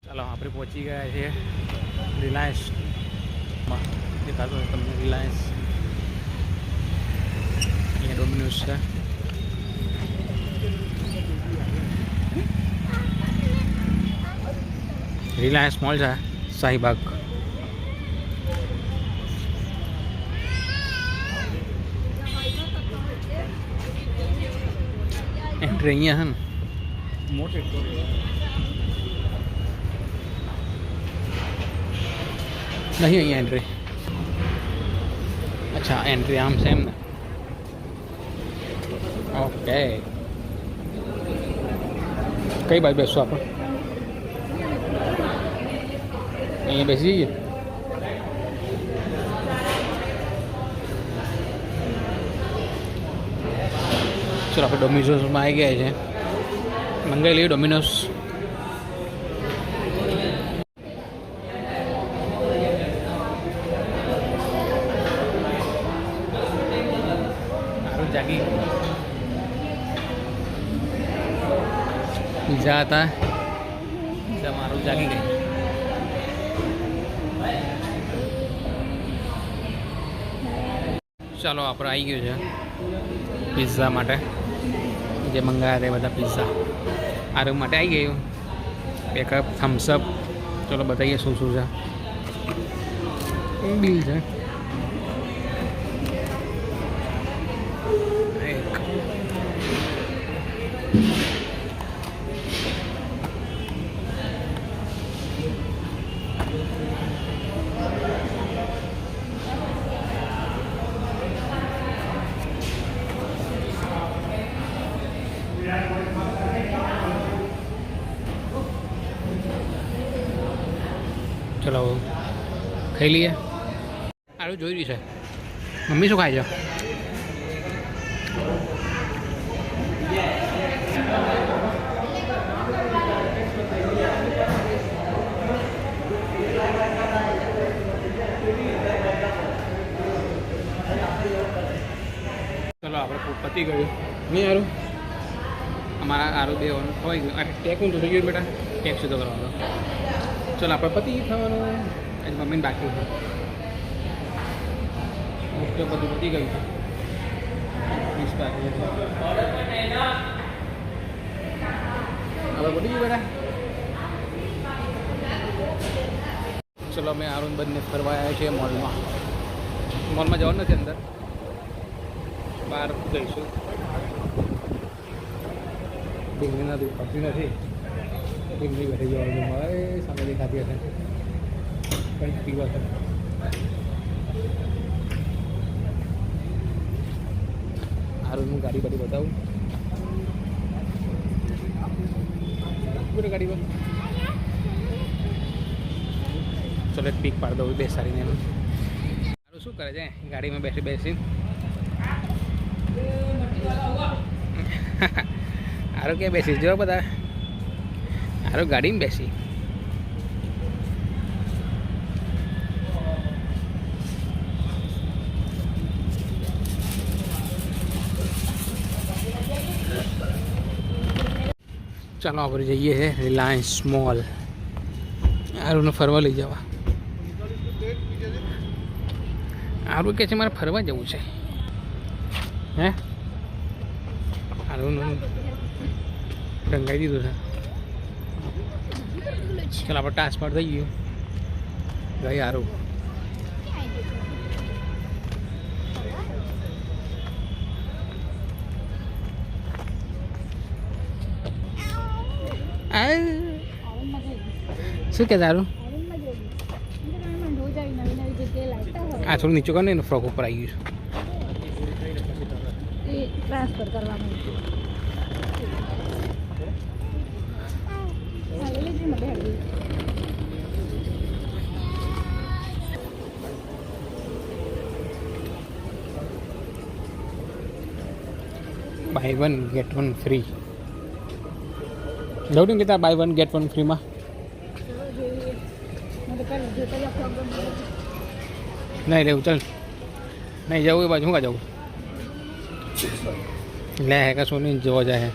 ચાલો આપણે પહોંચી ગયા છીએ રિલાયન્સમાં. દેખાતો હોય તમને રિલાયન્સ, અહીંયા ડોમિનોઝ છે. રિલાયન્સ મોલ છે શાહીબાગ. એન્ટ્રી અહીંયા છે ને મોટી नहीं અહીંયા એન્ટ્રી. અચ્છા એન્ટ્રી આમ છે એમ ને. ઓકે કઈ બાજુ બેસશું આપણે? અહીંયા બેસી જઈએ. ચલો આપણે ડોમિનોઝમાં આવી ગયા છે. મંગાવી લઈએ ડોમિનોઝ. જાગી પીઝા હતા, પીઝા મારું જાગી ગઈ. ચાલો આપણે આવી ગયું છે પિઝા માટે. જે મંગાવ્યા હતા એ બધા પિઝા આ રૂમ માટે આવી ગયું. 2 કપ થમ્સઅપ. ચલો બતાવીએ શું શું છે. બિલ છે. ચલો ખાઈ લઈએ. સારું જોઈ રહ્યું છે. મમ્મી શું ખાય છે? ચલો આપણે પતી ગયું નહીં આરું. અમારા આરું 2 વાનું ખવાઈ ગયું. આ ટેક ઊંધું થઈ ગયું બેટા. ટેક સીધો કરવાનો. ચલો આપણે પતી ખાવાનું. આજે મમ્મીને બાકી છે. મોસ્ટ બધું પતી ગયું છે. 20 બાકી હવે પતી ગયું બેટા. ચલો અમે આરુન બંને ફરવા આવ્યા છીએ મોલમાં. મોલમાં જવાનું નથી, અંદર બહાર જઈશું. ડીંગલી નથી પડતી નથી. ડીંગલી બેઠી જવાનું મળે. સામે દેખાતી હશે કંઈક પીવા છે. આરુનનું ગાડી બાડી બતાવું. ગાડી પર ચલો એક પીક પાડી દઉં બેસાડીને. એનું સારું શું કરે છે ગાડીમાં બેસી બેસી. સારું ક્યાં બેસી જો બધા. સારું ગાડીમાં બેસી. ચાલો આપણે જઈએ છીએ રિલાયન્સ મોલ. આરુને ફરવા લઈ જવા. આરું કહે છે મારે ફરવા જવું છે. હે આરું રંગાઈ દીધું છે. ચાલો આપણે ટ્રાન્સફર થઈ ગયું. ગઈ આરું. શું કે તારું? આ થોડું નીચું કર ને ફ્રોક ઉપર આવી ગયું. ટ્રાન્સફર કરવાનું. Buy 1 get 1 free. જવું કે તાર બાય 1 get 1 ફ્રીમાં નહીં રહેવું. ચાલ નહીં જવું એ બાજુ. શું કા જવું? લે હે કશું નહીં જોવા જાય.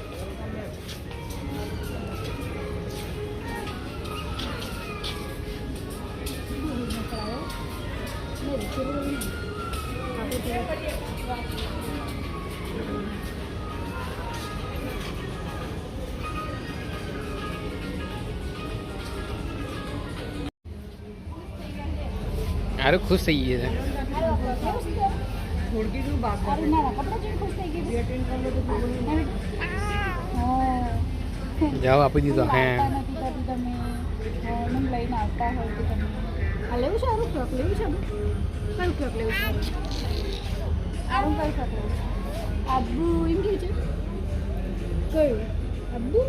अरे खुश થઈ ગઈ છે જાઓ આપી દીધો હે લઈને આવતા હોય તો તમે આ લેવું છે આવું ફ્રોક લેવું છે કયું ફ્રોક લેવું છે આવું કયું ફ્રોક લેવું છે આબુ એમ કે છે કયું આબુ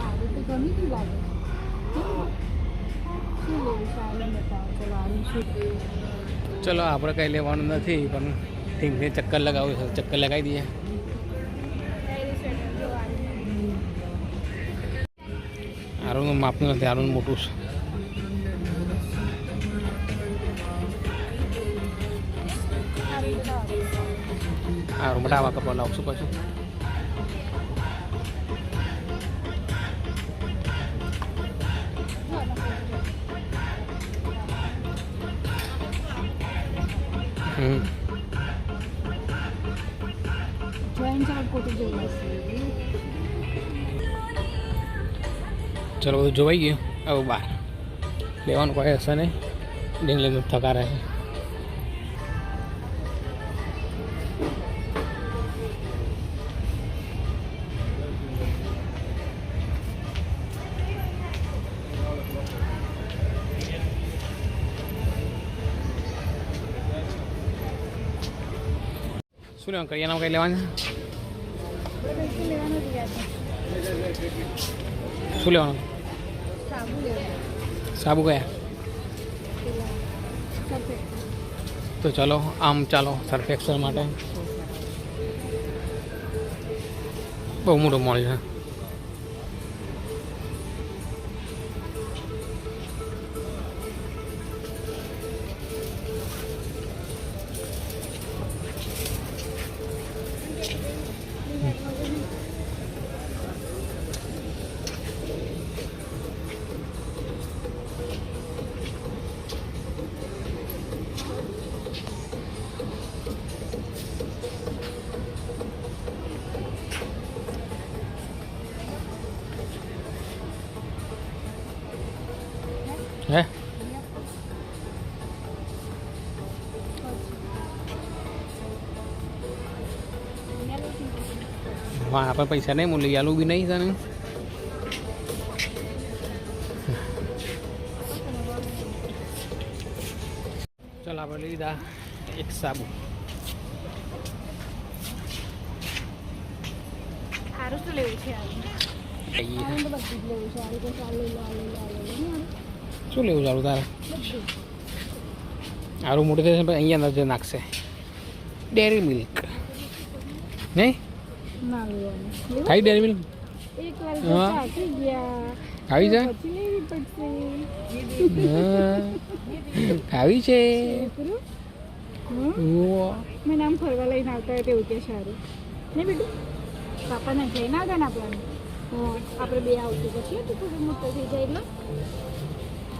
આવું તો ગમી કેવું લાગે શું લેવું છે આવું બતાવો ચલો આવું શું ચલો આપણે કંઈ લેવાનું નથી પણ ઠીકને ચક્કર લગાવું છે ચક્કર લગાવી દઈએ આરુનું માપનું નથી આરુનું મોટું છે સારું મોટા આવા કપડા લાવશું પાછું ચલો બધું જોવાઈ ગયું હવે બહાર લેવાનું કોઈ હશે નહીં ડીંગલી થકા રહે શું લેવાનું કરિયાણામાં કંઈ લેવાનું શું લેવાનું સાબુ કયા તો ચલો આમ ચાલો સર્ફ એક્સેલ માટે બહુ મોટો મોલ છે હે વાહ આપણે પૈસા નહીં હું લઈ આલું બી નહીં તને ચાલ આપણે લીધા એક સાબુ સારું શું લેવું છે શું લેવું ચાલુ તારે સારું મોટું થશે પણ અહીંયા નજર નાખશે ડેરી મિલ્ક નહીં ખાઈ ડેરી મિલ્ક આવી જાય આવી છે મેં નામ ફરવા લઈને આવતા હોય તેવું કે સારું નહીં બેટું પાપાને લઈને આવતા ને આપણને આપણે બે આવતું પછી તો થોડું મોટો થઈ જાય એટલે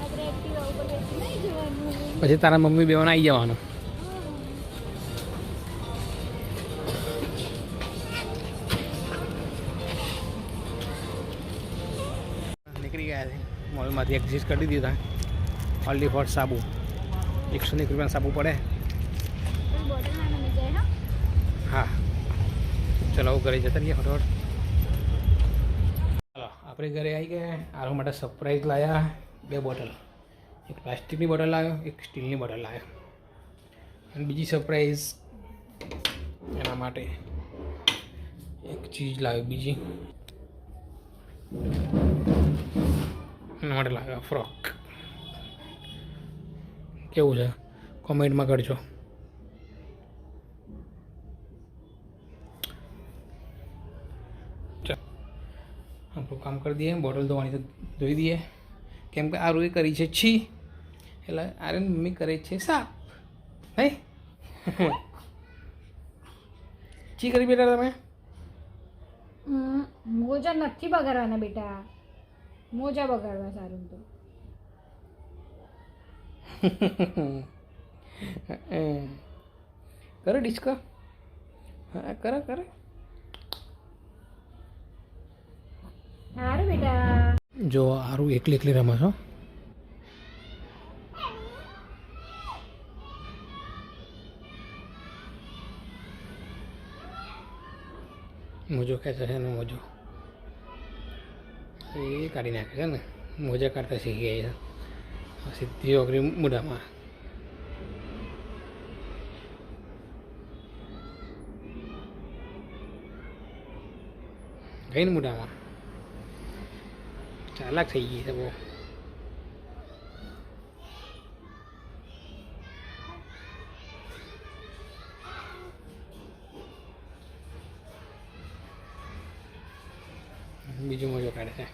આપણે એક્ટિવા ઉપર બેસી નહીં જવાનું પછી તારા મમ્મી બેવાને આવી જવાનું નીકળી ગયા છે મોલમાંથી એક્ઝિસ્ટ કરી દીધા ઓનલી ફોર સાબુ 101 રૂપિયાનો સાબુ પડે હા ચલો ઘરે જતા રહીએ ફટોફટ ચાલો આપણે ઘરે આવી ગયા આરો માટે સરપ્રાઈઝ લાવ્યા 2 બોટલ એક પ્લાસ્ટિકની બોટલ લાવ્યો એક સ્ટીલની બોટલ લાવ્યો અને બીજી સરપ્રાઈઝ એના માટે એક ચીજ લાવ્યો બીજી એના માટે લાવ્યો ફ્રોક કેવું છે કોમેન્ટમાં કરજો આપણું કામ કરી દઈએ બોટલ ધોવાની તો ધોઈ દઈએ કેમ કે આ રોઈ કરી છે છી એટલે આરે મમ્મી કરે છે સાફ નહીં છી કરી બેટા તમે મોજા નથી બગાડવાના બેટા મોજા બગાડવા સારું તો કરો ડિસ્કો. હા કરો કરો. સારું બેટા. જો આરું એકલી એકલી રમે છો. મોજો ખેંચે છે ને મોજો એ કાઢી નાખે છે ને. મોજા કાઢતા શીખી ગયા છે સીધી ઓગરી મોઢામાં. ગઈ ને મોઢામાં. ચાલાક થઈ ગઈ છે બહુ. બીજું મોજો કાઢે છે.